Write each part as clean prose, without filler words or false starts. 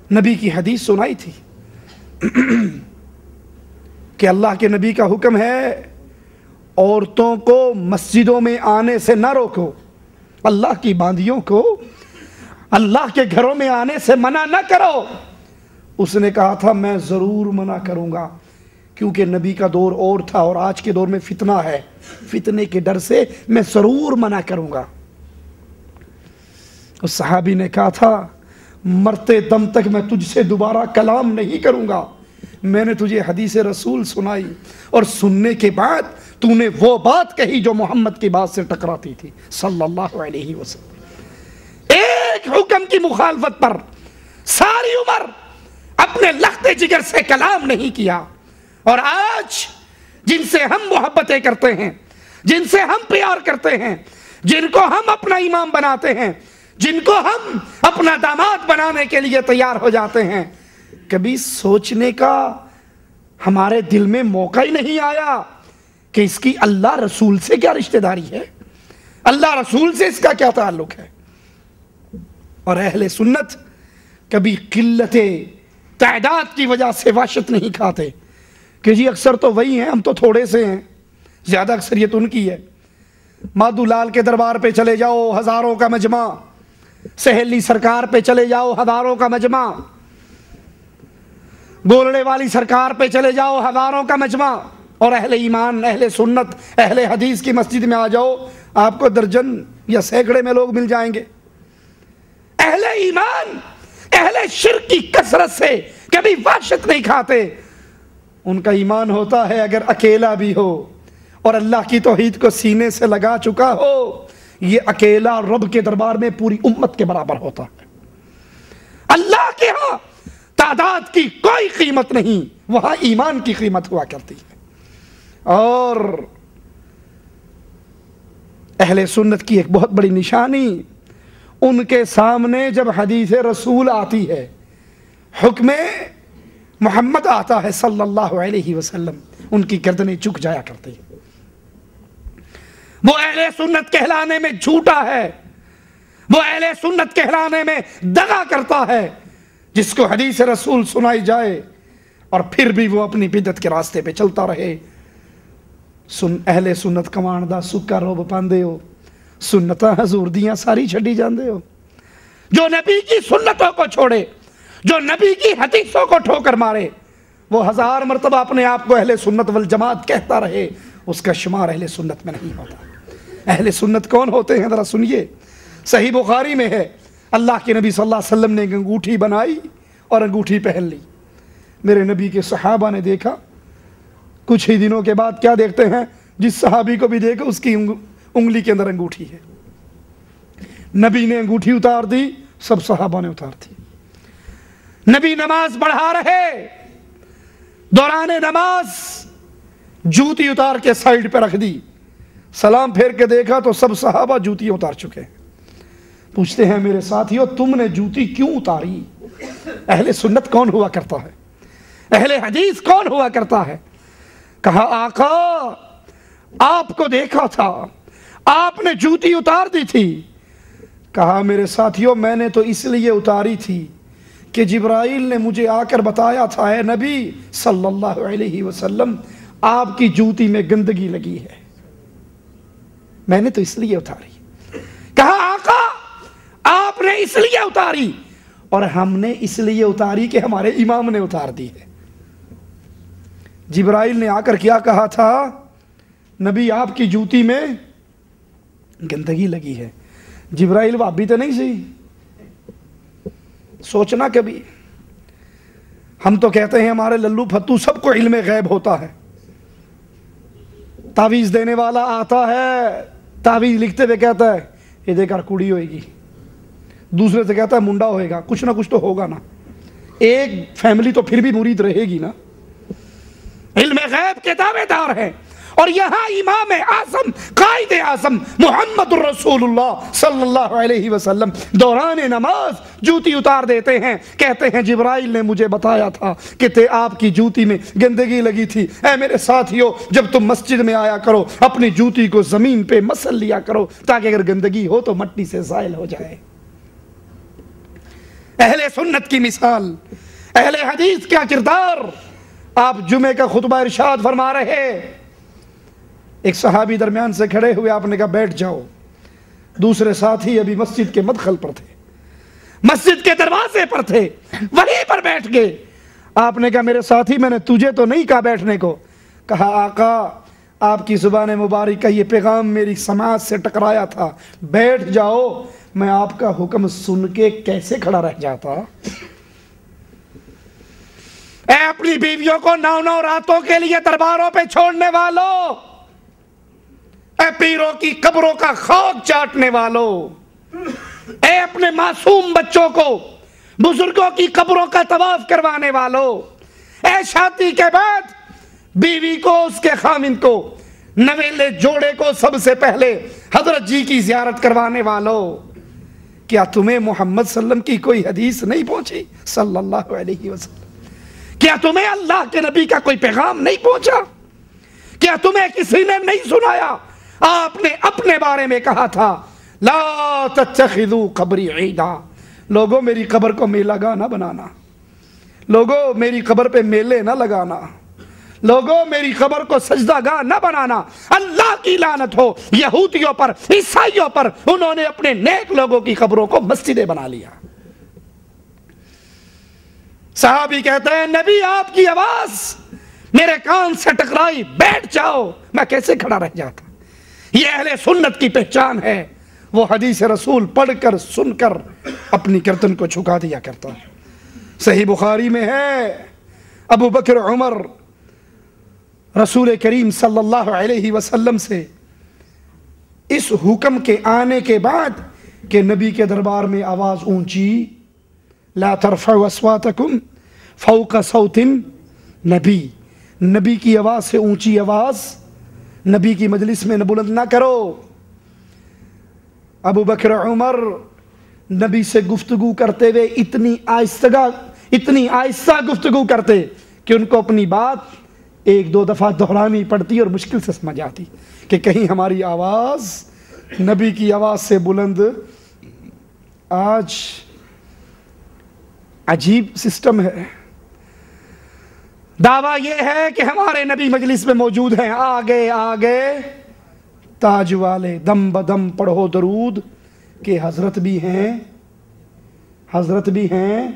नबी की हदीस सुनाई थी कि अल्लाह के नबी का हुक्म है औरतों को मस्जिदों में आने से ना रोको, अल्लाह की बांदियों को अल्लाह के घरों में आने से मना ना करो। उसने कहा था मैं ज़रूर मना करूँगा, क्योंकि नबी का दौर और था और आज के दौर में फितना है, फितने के डर से मैं ज़रूर मना करूँगा। उस सहाबी ने कहा था मरते दम तक मैं तुझसे दोबारा कलाम नहीं करूँगा। मैंने तुझे हदीस रसूल सुनाई और सुनने के बाद तूने वो बात कही जो मोहम्मद की बात से टकराती थी सल्लल्लाहु अलैहि वसल्लम। एक हुक्म की मुखालफत पर सारी उम्र अपने लख्ते जिगर से कलाम नहीं किया। और आज जिनसे हम मोहब्बतें करते हैं, जिनसे हम प्यार करते हैं, जिनको हम अपना इमाम बनाते हैं, जिनको हम अपना दामाद बनाने के लिए तैयार हो जाते हैं, कभी सोचने का हमारे दिल में मौका ही नहीं आया कि इसकी अल्लाह रसूल से क्या रिश्तेदारी है, अल्लाह रसूल से इसका क्या ताल्लुक है। और अहले सुन्नत कभी किल्लते तादाद की वजह से वहशत नहीं खाते कि जी अक्सर तो वही हैं, हम तो थोड़े से हैं, ज़्यादा अक्सरियत उनकी है। माधुलाल के दरबार पे चले जाओ, हज़ारों का मजमा, सहेली सरकार पे चले जाओ, हज़ारों का मजमा, गोलड़े वाली सरकार पे चले जाओ, हज़ारों का मजमा। और अहले ईमान, अहले सुन्नत, अहले हदीस की मस्जिद में आ जाओ, आपको दर्जन या सैकड़े में लोग मिल जाएंगे। अहले ईमान अहले शिर्क की कसरत से कभी वहशत नहीं खाते। उनका ईमान होता है अगर अकेला भी हो और अल्लाह की तौहीद को सीने से लगा चुका हो, ये अकेला रब के दरबार में पूरी उम्मत के बराबर होता है। अल्लाह के यहां तादाद की कोई कीमत नहीं, वहां ईमान की कीमत हुआ करती है। और अहले सुन्नत की एक बहुत बड़ी निशानी, उनके सामने जब हदीस रसूल आती है, हुक्म मोहम्मद आता है सल्लल्लाहु अलैहि वसल्लम, उनकी गर्दनें झुक जाया करती है। वो अहले सुन्नत कहलाने में झूठा है, वो अहले सुन्नत कहलाने में दगा करता है जिसको हदीस रसूल सुनाई जाए और फिर भी वो अपनी बिदत के रास्ते पे चलता रहे। अहले सुन्नत कमाण दा सुक्का रोब पांदे हो, सुन्नतां हजूर दियां सारी छड्डी जांदे हो। जो नबी की सुन्नतों को छोड़े, जो नबी की हदीसों को ठोकर मारे, वो 1000 मरतबा अपने आप को अहले सुन्नत वल जमात कहता रहे, उसका शुमार अहले सुन्नत में नहीं होता। अहले सुन्नत कौन होते हैं जरा सुनिए। सही बुखारी में है, अल्लाह के नबी सल्लल्लाहु अलैहि वसल्लम ने एक अंगूठी बनाई और अंगूठी पहन ली। मेरे नबी के सहाबा ने देखा, कुछ ही दिनों के बाद क्या देखते हैं, जिस सहाबी को भी देखो उसकी उंगली के अंदर अंगूठी है। नबी ने अंगूठी उतार दी, सब सहाबा ने उतार दी। नबी नमाज पढ़ा रहे, दौरान नमाज जूती उतार के साइड पे रख दी, सलाम फेर के देखा तो सब सहाबा जूती उतार चुके हैं। पूछते हैं मेरे साथियों तुमने जूती क्यों उतारी? अहले सुन्नत कौन हुआ करता है, अहले हदीस कौन हुआ करता है? कहा आका आपको देखा था, आपने जूती उतार दी थी। कहा मेरे साथियों मैंने तो इसलिए उतारी थी कि जिब्राइल ने मुझे आकर बताया था, ए नबी सल्लल्लाहु अलैहि वसल्लम आपकी जूती में गंदगी लगी है, मैंने तो इसलिए उतारी। कहा आका आपने इसलिए उतारी और हमने इसलिए उतारी कि हमारे इमाम ने उतार दी है। जिब्राइल ने आकर क्या कहा था, नबी आपकी जूती में गंदगी लगी है। जिब्राइल वाबी तो नहीं सही, सोचना कभी। हम तो कहते हैं हमारे लल्लू फत्तू सबको इल्मे गैब होता है। तावीज देने वाला आता है, तावीज लिखते हुए कहता है ये देखकर कुड़ी होएगी, दूसरे से कहता है मुंडा होएगा, कुछ ना कुछ तो होगा ना। एक फैमिली तो फिर भी मुरीद रहेगी ना। इल्मे गैब के दावेदार हैं और यहाँ इमाम आज़म कायद आज़म मुहम्मद रसूलुल्लाह सल्लल्लाहु अलैहि वसल्लम दौरान नमाज जूती उतार देते हैं, कहते हैं जिब्राइल ने मुझे बताया था कि आपकी जूती में गंदगी लगी थी। ऐ मेरे साथियों जब तुम मस्जिद में आया करो अपनी जूती को जमीन पे मसल लिया करो ताकि अगर गंदगी हो तो मट्टी से ज़ाइल हो जाए। اہل سنت کی مثال، اہل حدیث کا کردار۔ آپ جمعے کا خطبہ ارشاد فرما رہے، ایک صحابی درمیان سے کھڑے ہوئے، آپ نے کہا بیٹھ جاؤ۔ دوسرے ساتھی ابھی مسجد کے مدخل پر تھے، مسجد کے دروازے پر تھے، وہیں پر بیٹھ گئے۔ آپ نے کہا میرے ساتھی، میں نے تجھے تو نہیں کہا بیٹھنے کو۔ کہا آقا آپ کی زبان مبارک کا یہ پیغام میری سماعت سے ٹکرایا تھا، بیٹھ جاؤ۔ میں آپ کا حکم سن کے کیسے کھڑا رہ جاتا؟ اے اپنی بیویوں کو 9 راتوں کے لیے درباروں پہ چھوڑنے والوں، اے پیروں کی قبروں کا خاک چاٹنے والوں، اے اپنے معصوم بچوں کو بزرگوں کی قبروں کا طواف کروانے والوں، اے شادی کے بعد بیوی کو، اس کے خامند کو، نویلے جوڑے کو سب سے پہلے حضرت جی کی زیارت کروانے والوں، کیا تمہیں محمد صلی اللہ علیہ وسلم کی کوئی حدیث نہیں پہنچی صلی اللہ علیہ وسلم؟ کیا تمہیں اللہ کے نبی کا کوئی پیغام نہیں پہنچا؟ کیا تمہیں کسی نے نہیں سنایا؟ آپ نے اپنے بارے میں کہا تھا لا تتخذوا قبری عیدا، لوگوں میری قبر کو میلہ گاہ نہ بنانا، لوگوں میری قبر پہ میلے نہ لگانا، لوگوں میری قبر کو سجدہ گاہ نہ بنانا۔ اللہ کی لعنت ہو یہودیوں پر، عیسائیوں پر، انہوں نے اپنے نیک لوگوں کی قبروں کو مسجدیں بنا لیا۔ صحابی کہتے ہیں نبی آپ کی آواز میرے کان سے ٹکرائی، بیٹھ جاؤ، میں کیسے کھڑا رہ جاتا؟ یہ اہل سنت کی پہچان ہے، وہ حدیث رسول پڑھ کر سن کر اپنی گردن کو جھکا دیا کرتا ہے۔ صحیح بخاری میں ہے، ابو بکر عمر رسول کریم صلی اللہ علیہ وسلم سے اس حکم کے آنے کے بعد کہ نبی کے دربار میں آواز اونچی، لا ترفعوا اصواتکم فوق صوت نبی، نبی کی آواز سے اونچی آواز نبی کی مجلس میں بلند نہ کرو۔ ابو بکر عمر نبی سے گفتگو کرتے ہوئے اتنی آہستہ گفتگو کرتے کہ ان کو اپنی بات 1-2 دفعہ دہرانی پڑتی اور مشکل سے سمجھ آتی کہ کہیں ہماری آواز نبی کی آواز سے بلند۔ آج عجیب سسٹم ہے، دعویٰ یہ ہے کہ ہمارے نبی مجلس میں موجود ہیں، آگے آگے تاج والے دم بدم پڑھو درود کہ حضرت بھی ہیں، حضرت بھی ہیں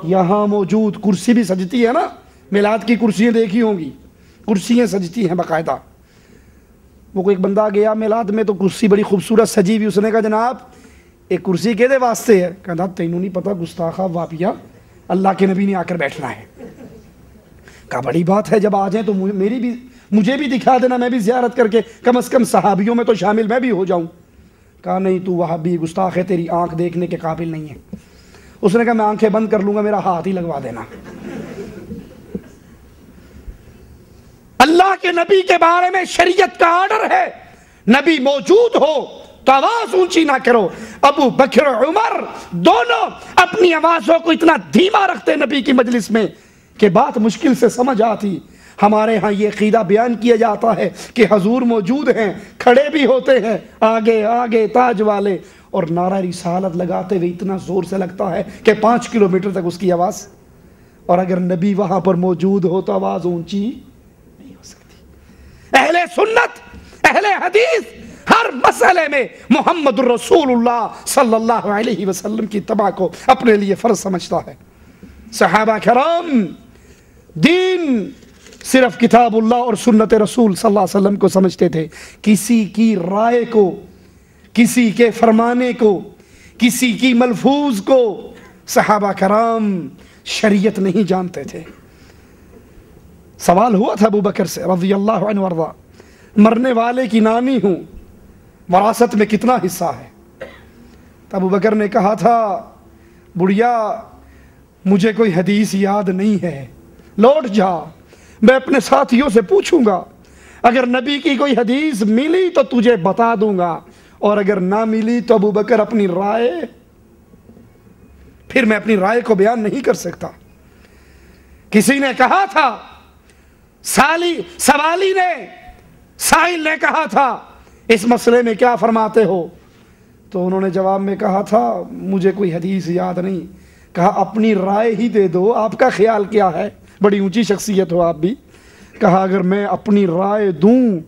یہاں موجود۔ کرسی بھی سجتی ہے نا، میلاد کی کرسیاں دیکھی ہوں گی، کرسیاں سجتی ہیں باقاعدہ۔ وہ کوئی ایک بندہ گیا میلاد میں تو کرسی بڑی خوبصورت سجی ہوئی، اس نے کہا جناب ایک کرسی کے دے واسطے ہے؟ کہا تینوں نہیں پتا گستاخا واپیا، اللہ کے نبی نے آ کر بیٹھنا ہے۔ کہا بڑی بات ہے، جب آ جائیں تو مجھے بھی دکھا دینا، میں بھی زیارت کر کے کم از کم صحابیوں میں تو شامل میں بھی ہو جاؤں۔ کہا نہیں تو وہابی گستاخ ہے، تیری آنکھ دیکھنے کے قابل نہیں ہے۔ اس نے کہا میں آنکھیں بند کر لوں گا، میرا ہاتھ ہی لگوا دینا۔ اللہ کے نبی کے بارے میں شریعت کا آرڈر ہے، نبی موجود ہو تو آواز اونچی نہ کرو۔ ابو بکر عمر دونوں اپنی آوازوں کو اتنا دھیما رکھتے نبی کی مجلس میں کہ بات مشکل سے سمجھ آتی۔ ہمارے ہاں یہ عقیدہ بیان کیا جاتا ہے کہ حضور موجود ہیں، کھڑے بھی ہوتے ہیں آگے آگے تاج والے، اور نعرہ رسالت لگاتے ہوئے اتنا زور سے لگتا ہے کہ 5 کلومیٹر تک اس کی آواز، اور اگر نبی وہاں پر موجود ہو تو آواز اونچی نہیں ہو سکتی۔ اہل سنت، اہل حدیث ہر مسئلے میں محمد الرسول اللہ صلی اللہ علیہ وسلم کی اتباع کو اپنے لیے فرض سمجھتا ہے۔ صحابہ کرام دین صرف کتاب اللہ اور سنت رسول صلی اللہ علیہ وسلم کو سمجھتے تھے، کسی کی رائے کو، کسی کے فرمانے کو، کسی کی ملفوظ کو صحابہ کرام شریعت نہیں جانتے تھے۔ سوال ہوا تھا ابو بکر سے رضی اللہ عنہ وارضا، مرنے والے کی نانی ہوں، وراثت میں کتنا حصہ ہے؟ تو ابو بکر نے کہا تھا بڑھیا مجھے کوئی حدیث یاد نہیں ہے، لوٹ جا، میں اپنے ساتھیوں سے پوچھوں گا، اگر نبی کی کوئی حدیث ملی تو تجھے بتا دوں گا، اور اگر نہ ملی تو ابو بکر اپنی رائے، پھر میں اپنی رائے کو بیان نہیں کر سکتا۔ کسی نے کہا تھا، سوالی نے، سائل نے کہا تھا اس مسئلے میں کیا فرماتے ہو؟ تو انہوں نے جواب میں کہا تھا مجھے کوئی حدیث یاد نہیں۔ کہا اپنی رائے ہی دے دو، آپ کا خیال کیا ہے؟ بڑی اونچی شخصیت ہو آپ بھی. کہا اگر میں اپنی رائے دوں